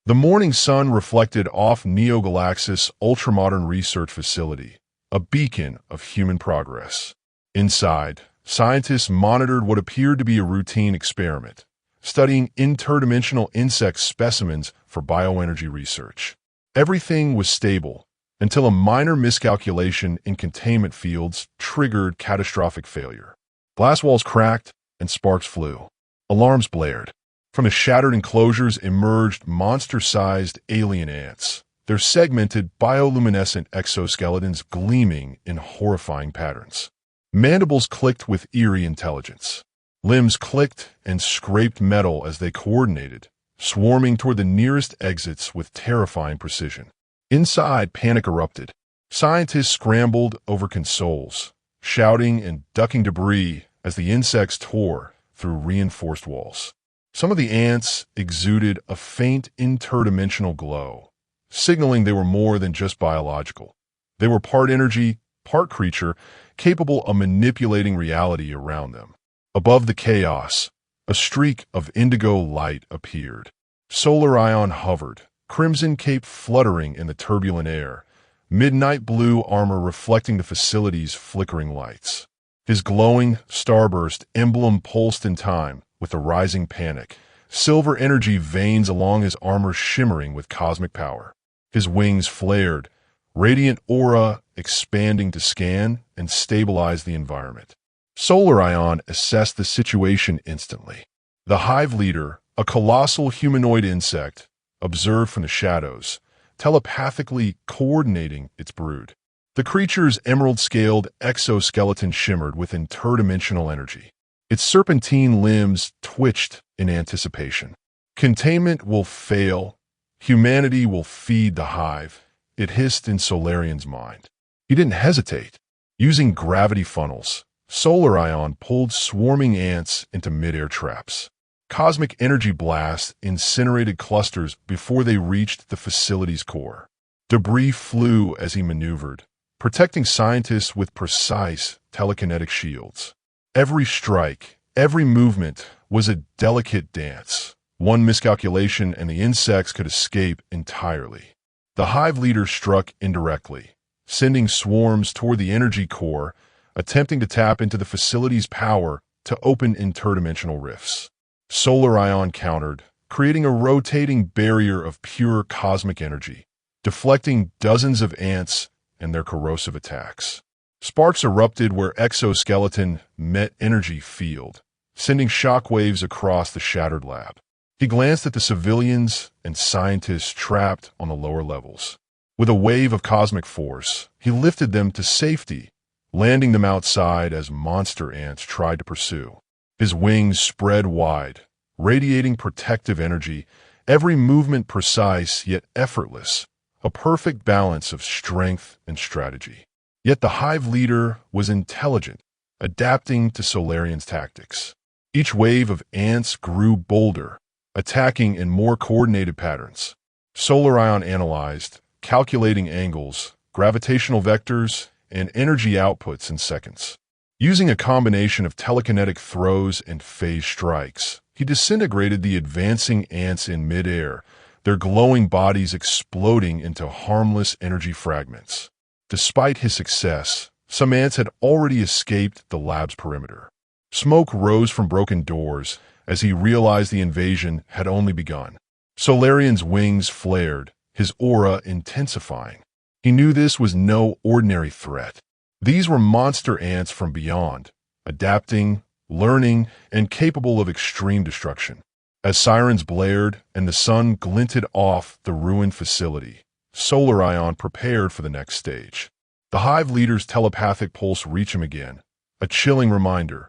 The morning sun reflected off Neo-Galaxis' ultramodern research facility, a beacon of human progress. Inside, scientists monitored what appeared to be a routine experiment, studying interdimensional insect specimens for bioenergy research. Everything was stable until a minor miscalculation in containment fields triggered catastrophic failure. Glass walls cracked and sparks flew. Alarms blared. From the shattered enclosures emerged monster-sized alien ants, their segmented bioluminescent exoskeletons gleaming in horrifying patterns. Mandibles clicked with eerie intelligence. Limbs clicked and scraped metal as they coordinated, swarming toward the nearest exits with terrifying precision. Inside, panic erupted. Scientists scrambled over consoles, shouting and ducking debris as the insects tore through reinforced walls. Some of the ants exuded a faint interdimensional glow, signaling they were more than just biological. They were part energy, part creature, capable of manipulating reality around them. Above the chaos, a streak of indigo light appeared. Solarion hovered, crimson cape fluttering in the turbulent air, midnight blue armor reflecting the facility's flickering lights. His glowing, starburst emblem pulsed in time with the rising panic, silver energy veins along his armor shimmering with cosmic power. His wings flared, radiant aura expanding to scan and stabilize the environment. Solarion assessed the situation instantly. The hive leader, a colossal humanoid insect, observed from the shadows, telepathically coordinating its brood. The creature's emerald-scaled exoskeleton shimmered with interdimensional energy. Its serpentine limbs twitched in anticipation. Containment will fail. Humanity will feed the hive, it hissed in Solarion's mind. He didn't hesitate. Using gravity funnels, Solarion pulled swarming ants into mid-air traps. Cosmic energy blasts incinerated clusters before they reached the facility's core. Debris flew as he maneuvered, protecting scientists with precise telekinetic shields. Every strike, every movement was a delicate dance. One miscalculation and the insects could escape entirely. The hive leader struck indirectly, sending swarms toward the energy core, attempting to tap into the facility's power to open interdimensional rifts. Solarion countered, creating a rotating barrier of pure cosmic energy, deflecting dozens of ants and their corrosive attacks. Sparks erupted where exoskeleton met energy field, sending shockwaves across the shattered lab. He glanced at the civilians and scientists trapped on the lower levels. With a wave of cosmic force, he lifted them to safety, landing them outside as monster ants tried to pursue. His wings spread wide, radiating protective energy, every movement precise yet effortless, a perfect balance of strength and strategy. Yet the hive leader was intelligent, adapting to Solarion's tactics. Each wave of ants grew bolder, attacking in more coordinated patterns. Solarion analyzed, calculating angles, gravitational vectors, and energy outputs in seconds. Using a combination of telekinetic throws and phase strikes, he disintegrated the advancing ants in midair, their glowing bodies exploding into harmless energy fragments. Despite his success, some ants had already escaped the lab's perimeter. Smoke rose from broken doors as he realized the invasion had only begun. Solarion's wings flared, his aura intensifying. He knew this was no ordinary threat. These were monster ants from beyond, adapting, learning, and capable of extreme destruction. As sirens blared and the sun glinted off the ruined facility, Solarion prepared for the next stage. The hive leader's telepathic pulse reached him again, a chilling reminder.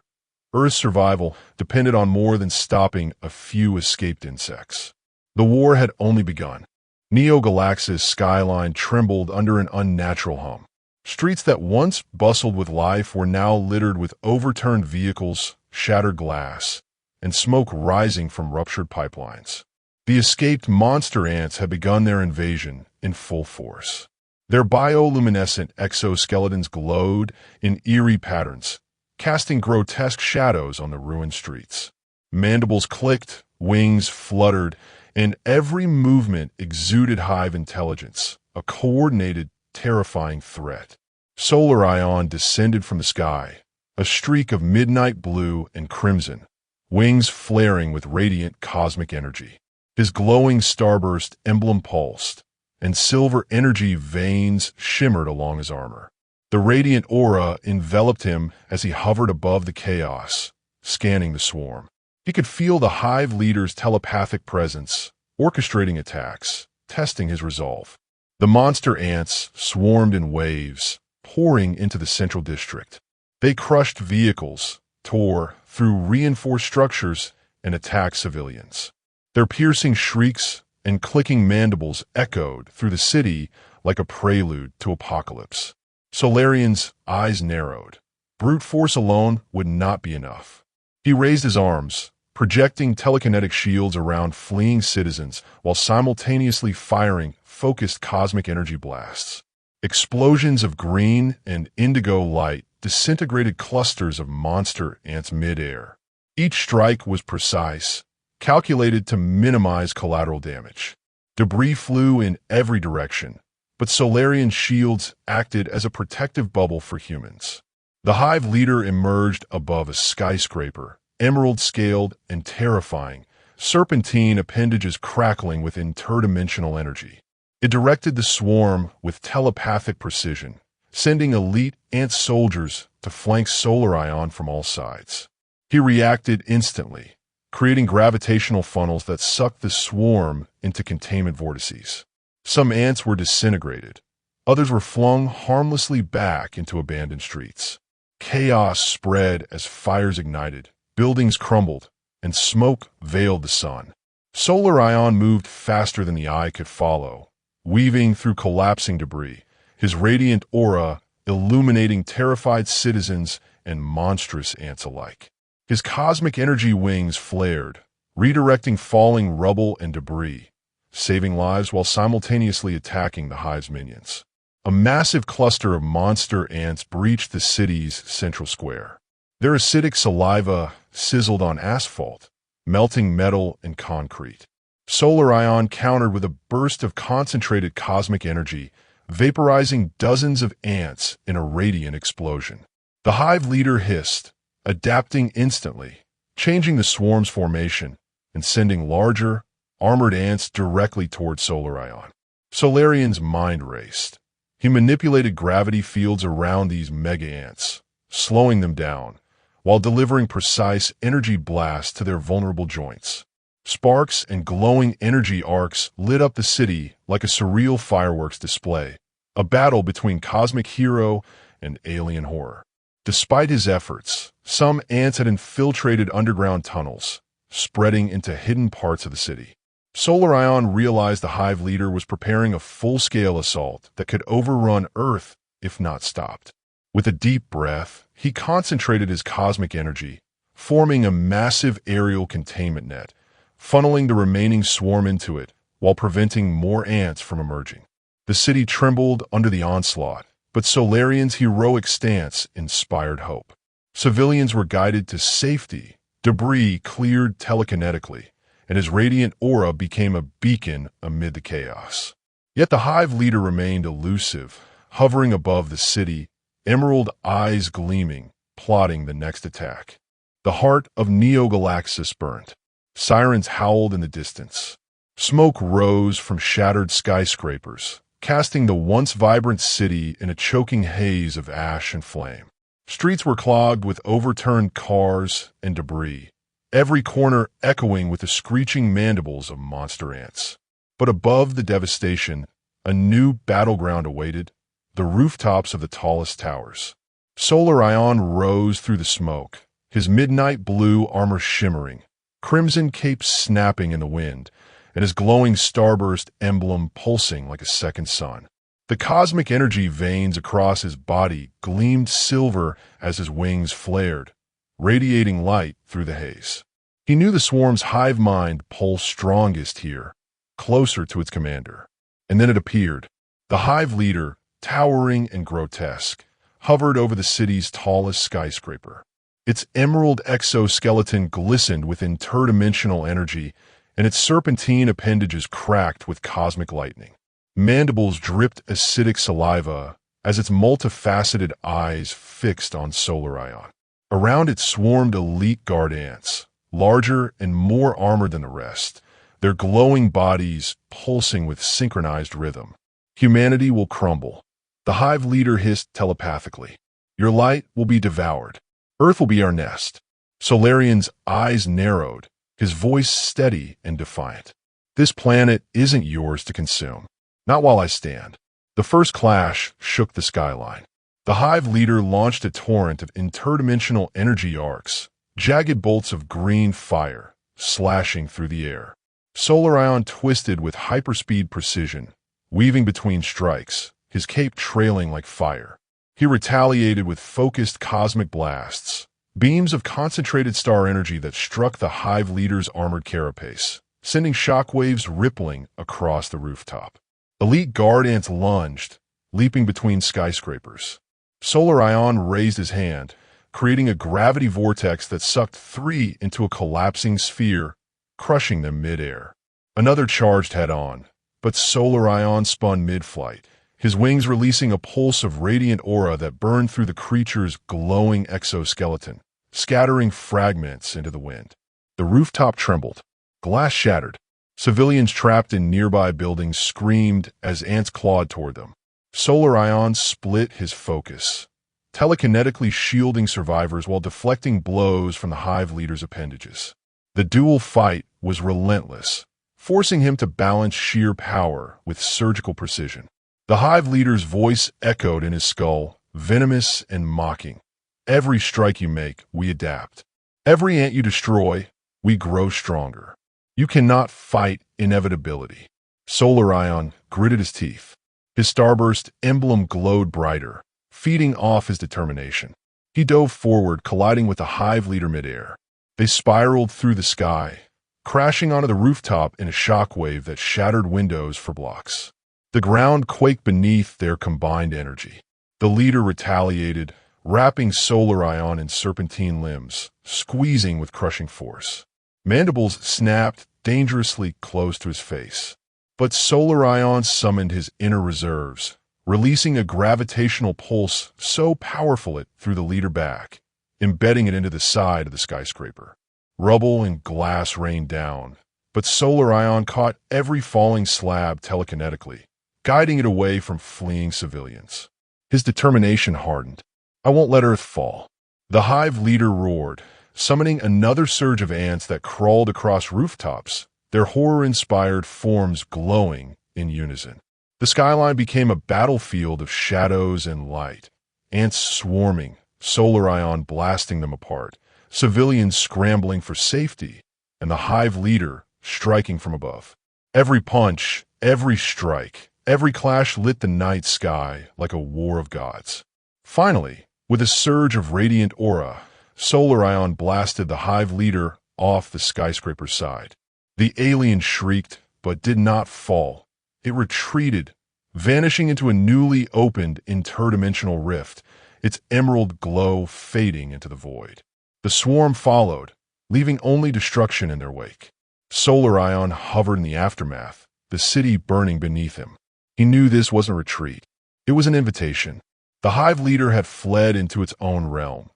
Earth's survival depended on more than stopping a few escaped insects. The war had only begun. Neo-Galaxis' skyline trembled under an unnatural hum. Streets that once bustled with life were now littered with overturned vehicles, shattered glass, and smoke rising from ruptured pipelines. The escaped monster ants had begun their invasion in full force. Their bioluminescent exoskeletons glowed in eerie patterns, casting grotesque shadows on the ruined streets. Mandibles clicked, wings fluttered, and every movement exuded hive intelligence, a coordinated, terrifying threat. Solarion descended from the sky, a streak of midnight blue and crimson, wings flaring with radiant cosmic energy. His glowing starburst emblem pulsed, and silver energy veins shimmered along his armor. The radiant aura enveloped him as he hovered above the chaos, scanning the swarm. He could feel the hive leader's telepathic presence, orchestrating attacks, testing his resolve. The monster ants swarmed in waves, pouring into the central district. They crushed vehicles, tore through reinforced structures, and attacked civilians. Their piercing shrieks and clicking mandibles echoed through the city like a prelude to apocalypse. Solarion's eyes narrowed. Brute force alone would not be enough. He raised his arms, projecting telekinetic shields around fleeing citizens while simultaneously firing focused cosmic energy blasts. Explosions of green and indigo light disintegrated clusters of monster ants mid-air. Each strike was precise, calculated to minimize collateral damage. Debris flew in every direction, but Solarian shields acted as a protective bubble for humans. The hive leader emerged above a skyscraper, emerald-scaled and terrifying, serpentine appendages crackling with interdimensional energy. It directed the swarm with telepathic precision, sending elite ant soldiers to flank Solarion from all sides. He reacted instantly, creating gravitational funnels that sucked the swarm into containment vortices. Some ants were disintegrated, others were flung harmlessly back into abandoned streets. Chaos spread as fires ignited, buildings crumbled, and smoke veiled the sun. Solarion moved faster than the eye could follow, weaving through collapsing debris, his radiant aura illuminating terrified citizens and monstrous ants alike. His cosmic energy wings flared, redirecting falling rubble and debris, saving lives while simultaneously attacking the hive's minions. A massive cluster of monster ants breached the city's central square. Their acidic saliva sizzled on asphalt, melting metal and concrete. Solarion countered with a burst of concentrated cosmic energy, vaporizing dozens of ants in a radiant explosion. The hive leader hissed, adapting instantly, changing the swarm's formation and sending larger, armored ants directly toward Solarion. Solarion's mind raced. He manipulated gravity fields around these mega ants, slowing them down, while delivering precise energy blasts to their vulnerable joints. Sparks and glowing energy arcs lit up the city like a surreal fireworks display, a battle between cosmic hero and alien horror. Despite his efforts, some ants had infiltrated underground tunnels, spreading into hidden parts of the city. Solarion realized the hive leader was preparing a full-scale assault that could overrun Earth if not stopped. With a deep breath, he concentrated his cosmic energy, forming a massive aerial containment net, funneling the remaining swarm into it while preventing more ants from emerging. The city trembled under the onslaught, but Solarion's heroic stance inspired hope. Civilians were guided to safety, debris cleared telekinetically, and his radiant aura became a beacon amid the chaos. Yet the hive leader remained elusive, hovering above the city, emerald eyes gleaming, plotting the next attack. The heart of Neo-Galaxis burnt. Sirens howled in the distance. Smoke rose from shattered skyscrapers, casting the once vibrant city in a choking haze of ash and flame. Streets were clogged with overturned cars and debris, every corner echoing with the screeching mandibles of monster ants. But above the devastation, a new battleground awaited, the rooftops of the tallest towers. Solarion rose through the smoke, his midnight blue armor shimmering, crimson cape snapping in the wind, and his glowing starburst emblem pulsing like a second sun. The cosmic energy veins across his body gleamed silver as his wings flared, radiating light through the haze. He knew the swarm's hive mind pulsed strongest here, closer to its commander. And then it appeared. The hive leader, towering and grotesque, hovered over the city's tallest skyscraper. Its emerald exoskeleton glistened with interdimensional energy, and its serpentine appendages cracked with cosmic lightning. Mandibles dripped acidic saliva as its multifaceted eyes fixed on Solarion. Around it swarmed elite guard ants, larger and more armored than the rest, their glowing bodies pulsing with synchronized rhythm. Humanity will crumble. The hive leader hissed telepathically. Your light will be devoured. Earth will be our nest. Solarion's eyes narrowed, his voice steady and defiant. This planet isn't yours to consume. Not while I stand. The first clash shook the skyline. The hive leader launched a torrent of interdimensional energy arcs, jagged bolts of green fire, slashing through the air. Solarion twisted with hyperspeed precision, weaving between strikes, his cape trailing like fire. He retaliated with focused cosmic blasts, beams of concentrated star energy that struck the hive leader's armored carapace, sending shockwaves rippling across the rooftop. Elite guard ants lunged, leaping between skyscrapers. Solarion raised his hand, creating a gravity vortex that sucked three into a collapsing sphere, crushing them mid-air. Another charged head-on, but Solarion spun mid-flight, his wings releasing a pulse of radiant aura that burned through the creature's glowing exoskeleton, scattering fragments into the wind. The rooftop trembled. Glass shattered. Civilians trapped in nearby buildings screamed as ants clawed toward them. Solarion split his focus, telekinetically shielding survivors while deflecting blows from the hive leader's appendages. The dual fight was relentless, forcing him to balance sheer power with surgical precision. The hive leader's voice echoed in his skull, venomous and mocking. Every strike you make, we adapt. Every ant you destroy, we grow stronger. You cannot fight inevitability. Solarion gritted his teeth. His starburst emblem glowed brighter, feeding off his determination. He dove forward, colliding with the hive leader midair. They spiraled through the sky, crashing onto the rooftop in a shockwave that shattered windows for blocks. The ground quaked beneath their combined energy. The leader retaliated, wrapping Solarion in serpentine limbs, squeezing with crushing force. Mandibles snapped dangerously close to his face. But Solarion summoned his inner reserves, releasing a gravitational pulse so powerful it threw the leader back, embedding it into the side of the skyscraper. Rubble and glass rained down, but Solarion caught every falling slab telekinetically, guiding it away from fleeing civilians. His determination hardened. I won't let Earth fall. The hive leader roared, summoning another surge of ants that crawled across rooftops, their horror-inspired forms glowing in unison. The skyline became a battlefield of shadows and light, ants swarming, Solarion blasting them apart, civilians scrambling for safety, and the hive leader striking from above. Every punch, every strike, every clash lit the night sky like a war of gods. Finally, with a surge of radiant aura, Solarion blasted the hive leader off the skyscraper's side. The alien shrieked, but did not fall. It retreated, vanishing into a newly opened interdimensional rift, its emerald glow fading into the void. The swarm followed, leaving only destruction in their wake. Solarion hovered in the aftermath, the city burning beneath him. He knew this wasn't a retreat. It was an invitation. The hive leader had fled into its own realm,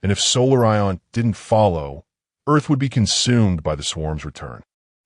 and if Solarion didn't follow, Earth would be consumed by the swarm's return.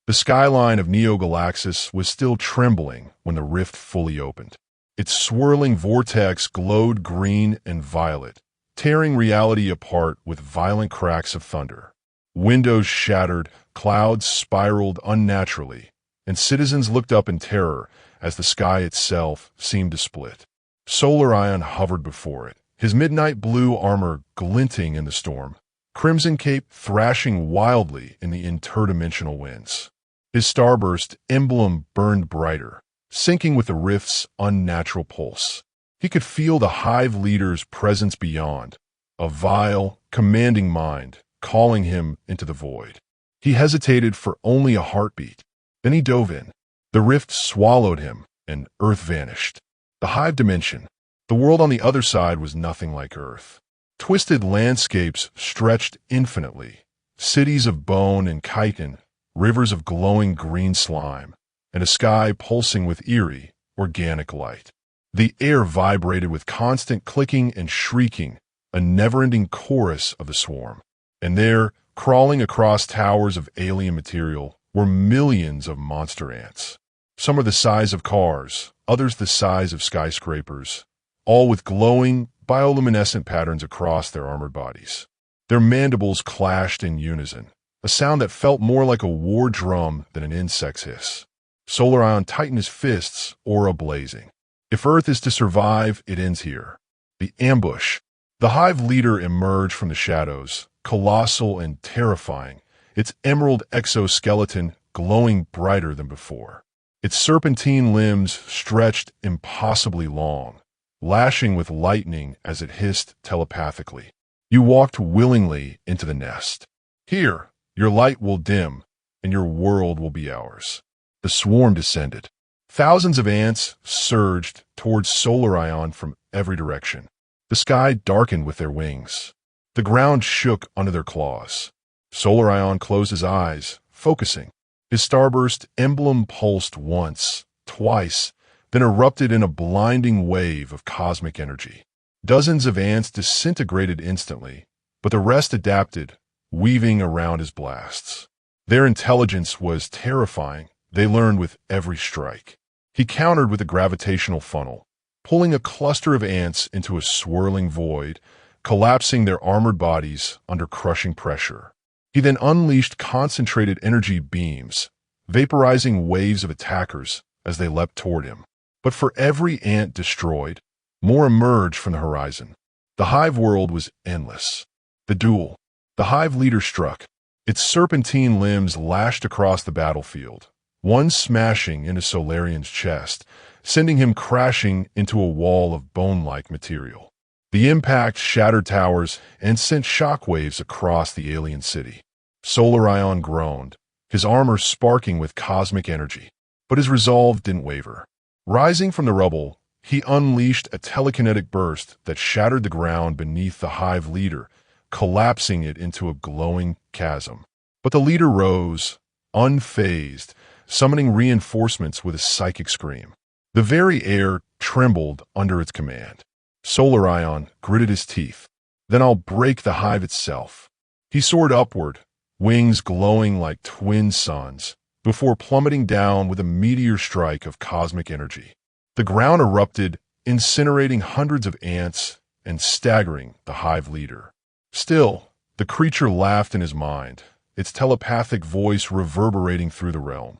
The skyline of Neo Galaxis was still trembling when the rift fully opened. Its swirling vortex glowed green and violet, tearing reality apart with violent cracks of thunder. Windows shattered, clouds spiraled unnaturally, and citizens looked up in terror as the sky itself seemed to split. Solarion hovered before it, his midnight blue armor glinting in the storm, Crimson Cape thrashing wildly in the interdimensional winds. His starburst emblem burned brighter, syncing with the rift's unnatural pulse. He could feel the hive leader's presence beyond, a vile, commanding mind calling him into the void. He hesitated for only a heartbeat. Then he dove in. The rift swallowed him, and Earth vanished. The hive dimension, the world on the other side, was nothing like Earth. Twisted landscapes stretched infinitely, cities of bone and chitin rivers of glowing green slime, and a sky pulsing with eerie, organic light. The air vibrated with constant clicking and shrieking, a never-ending chorus of the swarm. And there, crawling across towers of alien material, were millions of monster ants. Some are the size of cars, others the size of skyscrapers, all with glowing, bioluminescent patterns across their armored bodies. Their mandibles clashed in unison, a sound that felt more like a war drum than an insect's hiss. Solarion tightened his fists, aura blazing. If Earth is to survive, it ends here. The ambush. The hive leader emerged from the shadows, colossal and terrifying, its emerald exoskeleton glowing brighter than before. Its serpentine limbs stretched impossibly long, lashing with lightning as it hissed telepathically. You walked willingly into the nest. Here, your light will dim, and your world will be ours. The swarm descended. Thousands of ants surged towards Solarion from every direction. The sky darkened with their wings. The ground shook under their claws. Solarion closed his eyes, focusing. His starburst emblem pulsed once, twice, then erupted in a blinding wave of cosmic energy. Dozens of ants disintegrated instantly, but the rest adapted, weaving around his blasts. Their intelligence was terrifying. They learned with every strike. He countered with a gravitational funnel, pulling a cluster of ants into a swirling void, collapsing their armored bodies under crushing pressure. He then unleashed concentrated energy beams, vaporizing waves of attackers as they leapt toward him. But for every ant destroyed, more emerged from the horizon. The hive world was endless. The duel. The hive leader struck. Its serpentine limbs lashed across the battlefield, one smashing into Solarion's chest, sending him crashing into a wall of bone-like material. The impact shattered towers and sent shockwaves across the alien city. Solarion groaned, his armor sparking with cosmic energy. But his resolve didn't waver. Rising from the rubble, he unleashed a telekinetic burst that shattered the ground beneath the hive leader, collapsing it into a glowing chasm. But the leader rose, unfazed, summoning reinforcements with a psychic scream. The very air trembled under its command. Solarion gritted his teeth. Then I'll break the hive itself. He soared upward, wings glowing like twin suns, before plummeting down with a meteor strike of cosmic energy. The ground erupted, incinerating hundreds of ants and staggering the hive leader. Still, the creature laughed in his mind, its telepathic voice reverberating through the realm.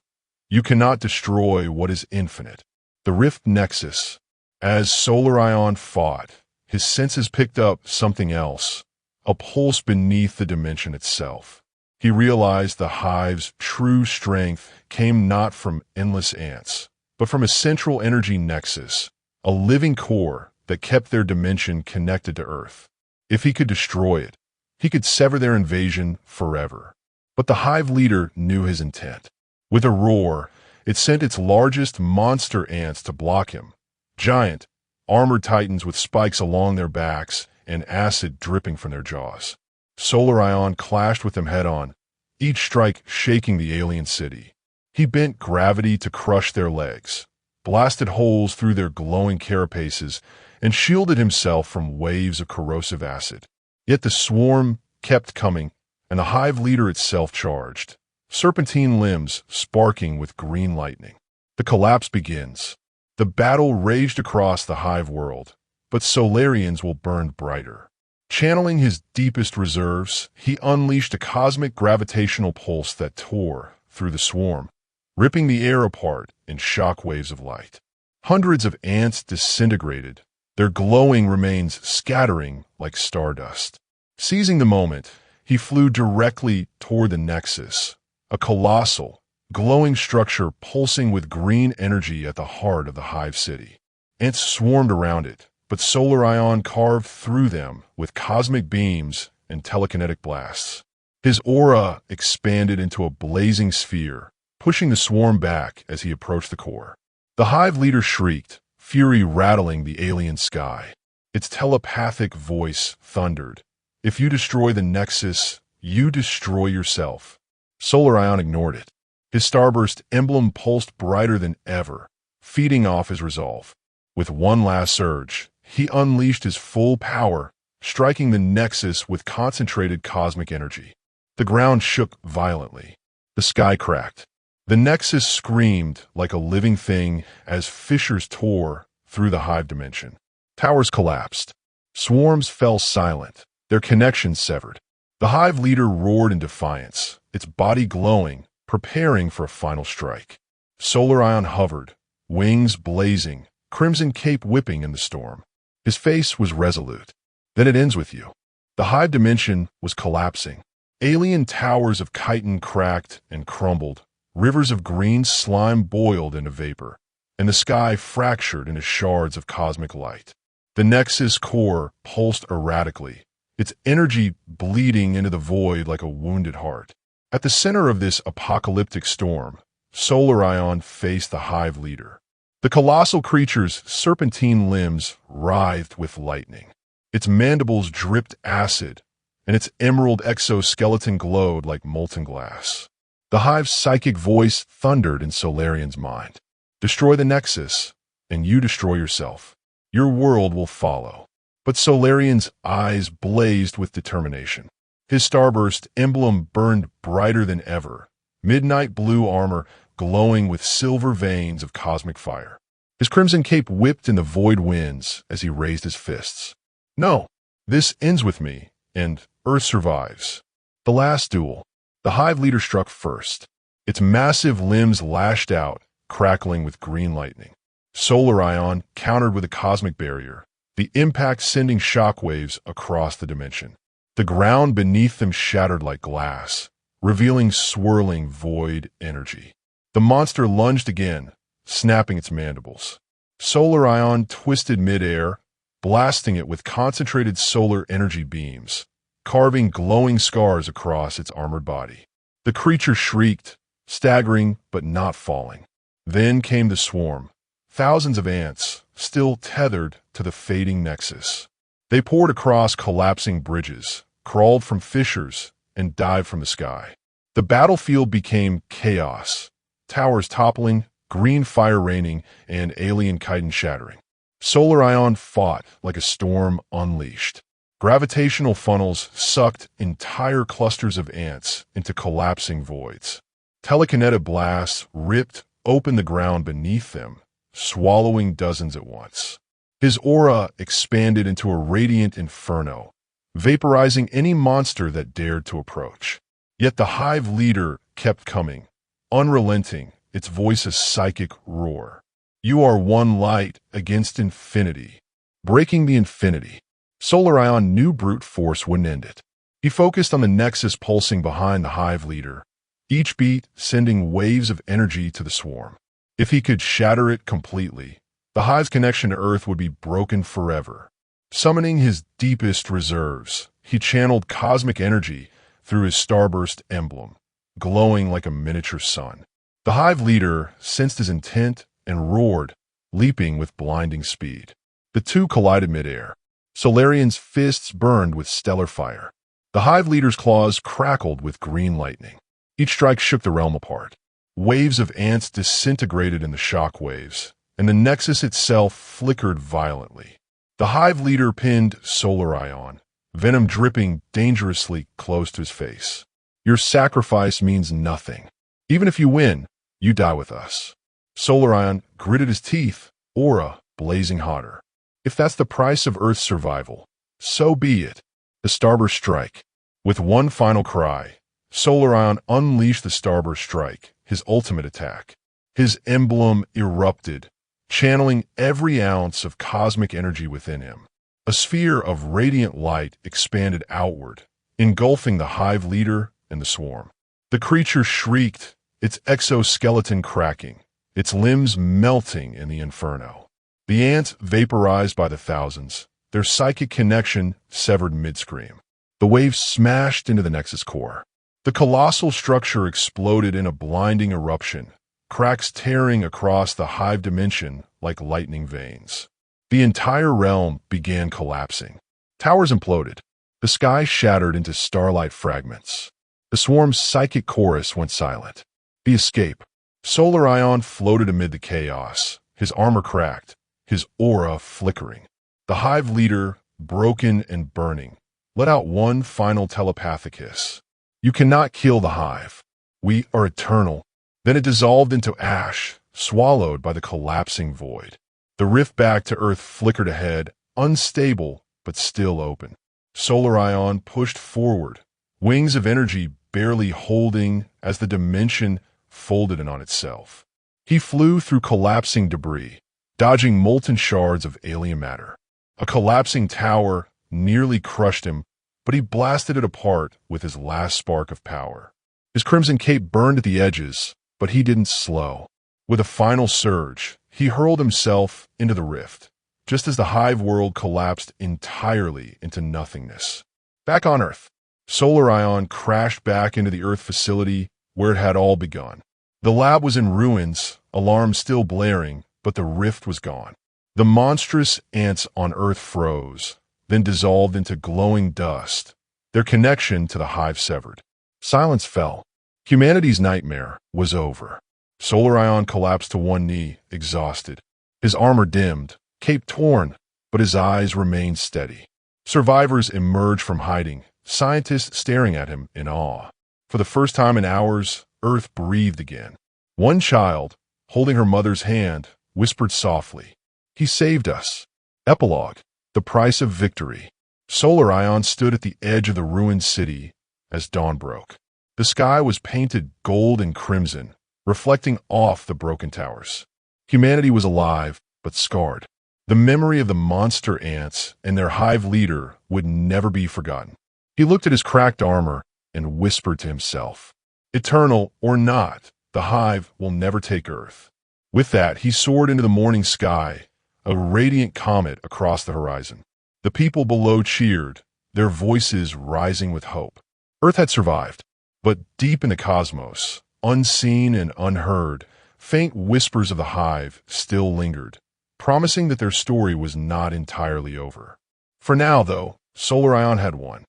You cannot destroy what is infinite. The Rift Nexus. As Solarion fought, his senses picked up something else, a pulse beneath the dimension itself. He realized the hive's true strength came not from endless ants, but from a central energy nexus, a living core that kept their dimension connected to Earth. If he could destroy it, he could sever their invasion forever. But the hive leader knew his intent. With a roar, it sent its largest monster ants to block him. Giant, armored titans with spikes along their backs and acid dripping from their jaws. Solarion clashed with them head-on, each strike shaking the alien city. He bent gravity to crush their legs, blasted holes through their glowing carapaces, and shielded himself from waves of corrosive acid. Yet the swarm kept coming, and the hive leader itself charged, serpentine limbs sparking with green lightning. The collapse begins. The battle raged across the hive world, but Solarian's will burned brighter. Channeling his deepest reserves, he unleashed a cosmic gravitational pulse that tore through the swarm, ripping the air apart in shock waves of light. Hundreds of ants disintegrated, their glowing remains scattering like stardust. Seizing the moment, he flew directly toward the Nexus, a colossal, glowing structure pulsing with green energy at the heart of the hive city. Ants swarmed around it, but Solarion carved through them with cosmic beams and telekinetic blasts. His aura expanded into a blazing sphere, pushing the swarm back as he approached the core. The hive leader shrieked, fury rattling the alien sky. Its telepathic voice thundered, "If you destroy the Nexus, you destroy yourself." Solarion ignored it. His starburst emblem pulsed brighter than ever, feeding off his resolve. With one last surge, he unleashed his full power, striking the Nexus with concentrated cosmic energy. The ground shook violently. The sky cracked. The Nexus screamed like a living thing as fissures tore through the hive dimension. Towers collapsed. Swarms fell silent, their connections severed. The hive leader roared in defiance, its body glowing, preparing for a final strike. Solarion hovered, wings blazing, crimson cape whipping in the storm. His face was resolute. Then it ends with you. The hive dimension was collapsing. Alien towers of chitin cracked and crumbled. Rivers of green slime boiled into vapor, and the sky fractured into shards of cosmic light. The Nexus core pulsed erratically, its energy bleeding into the void like a wounded heart. At the center of this apocalyptic storm, Solarion faced the hive leader. The colossal creature's serpentine limbs writhed with lightning. Its mandibles dripped acid, and its emerald exoskeleton glowed like molten glass. The hive's psychic voice thundered in Solarion's mind. Destroy the Nexus, and you destroy yourself. Your world will follow. But Solarion's eyes blazed with determination. His starburst emblem burned brighter than ever, midnight blue armor glowing with silver veins of cosmic fire. His crimson cape whipped in the void winds as he raised his fists. No, this ends with me, and Earth survives. The last duel. The hive leader struck first. Its massive limbs lashed out, crackling with green lightning. Solarion countered with a cosmic barrier, the impact sending shockwaves across the dimension. The ground beneath them shattered like glass, revealing swirling void energy. The monster lunged again, snapping its mandibles. Solarion twisted midair, blasting it with concentrated solar energy beams, carving glowing scars across its armored body. The creature shrieked, staggering but not falling. Then came the swarm, thousands of ants, still tethered to the fading Nexus. They poured across collapsing bridges, crawled from fissures, and dived from the sky. The battlefield became chaos, towers toppling, green fire raining, and alien chitin shattering. Solarion fought like a storm unleashed. Gravitational funnels sucked entire clusters of ants into collapsing voids. Telekinetic blasts ripped open the ground beneath them, swallowing dozens at once. His aura expanded into a radiant inferno, vaporizing any monster that dared to approach. Yet the hive leader kept coming, unrelenting, its voice a psychic roar. You are one light against infinity, breaking the infinity. Solarion knew brute force wouldn't end it. He focused on the Nexus pulsing behind the hive leader, each beat sending waves of energy to the swarm. If he could shatter it completely, the hive's connection to Earth would be broken forever. Summoning his deepest reserves, he channeled cosmic energy through his starburst emblem, glowing like a miniature sun. The hive leader sensed his intent and roared, leaping with blinding speed. The two collided midair. Solarion's fists burned with stellar fire. The hive leader's claws crackled with green lightning. Each strike shook the realm apart. Waves of ants disintegrated in the shock waves, and the Nexus itself flickered violently. The hive leader pinned Solarion, venom dripping dangerously close to his face. Your sacrifice means nothing. Even if you win, you die with us. Solarion gritted his teeth, aura blazing hotter. If that's the price of Earth's survival, so be it. The starburst strike. With one final cry, Solarion unleashed the starburst strike, his ultimate attack. His emblem erupted, channeling every ounce of cosmic energy within him. A sphere of radiant light expanded outward, engulfing the hive leader and the swarm. The creature shrieked, its exoskeleton cracking, its limbs melting in the inferno. The ants vaporized by the thousands, their psychic connection severed mid-scream. The waves smashed into the Nexus core. The colossal structure exploded in a blinding eruption, cracks tearing across the hive dimension like lightning veins. The entire realm began collapsing. Towers imploded. The sky shattered into starlight fragments. The swarm's psychic chorus went silent. The escape. Solarion floated amid the chaos, his armor cracked, his aura flickering. The hive leader, broken and burning, let out one final telepathic hiss. You cannot kill the hive. We are eternal. Then it dissolved into ash, swallowed by the collapsing void. The rift back to Earth flickered ahead, unstable but still open. Solarion pushed forward, wings of energy barely holding as the dimension folded in on itself. He flew through collapsing debris, dodging molten shards of alien matter. A collapsing tower nearly crushed him, but he blasted it apart with his last spark of power. His crimson cape burned at the edges, but he didn't slow. With a final surge, he hurled himself into the rift, just as the hive world collapsed entirely into nothingness. Back on Earth, Solarion crashed back into the Earth facility where it had all begun. The lab was in ruins, alarms still blaring, but the rift was gone. The monstrous ants on Earth froze, then dissolved into glowing dust, their connection to the hive severed. Silence fell. Humanity's nightmare was over. Solarion collapsed to one knee, exhausted. His armor dimmed, cape torn, but his eyes remained steady. Survivors emerged from hiding, scientists staring at him in awe. For the first time in hours, Earth breathed again. One child, holding her mother's hand, whispered softly, "He saved us." Epilogue. The price of victory. Solarion stood at the edge of the ruined city as dawn broke. The sky was painted gold and crimson, reflecting off the broken towers. Humanity was alive, but scarred. The memory of the monster ants and their hive leader would never be forgotten. He looked at his cracked armor and whispered to himself, "Eternal or not, the hive will never take Earth." With that, he soared into the morning sky, a radiant comet across the horizon. The people below cheered, their voices rising with hope. Earth had survived, but deep in the cosmos, unseen and unheard, faint whispers of the hive still lingered, promising that their story was not entirely over. For now, though, Solarion had won.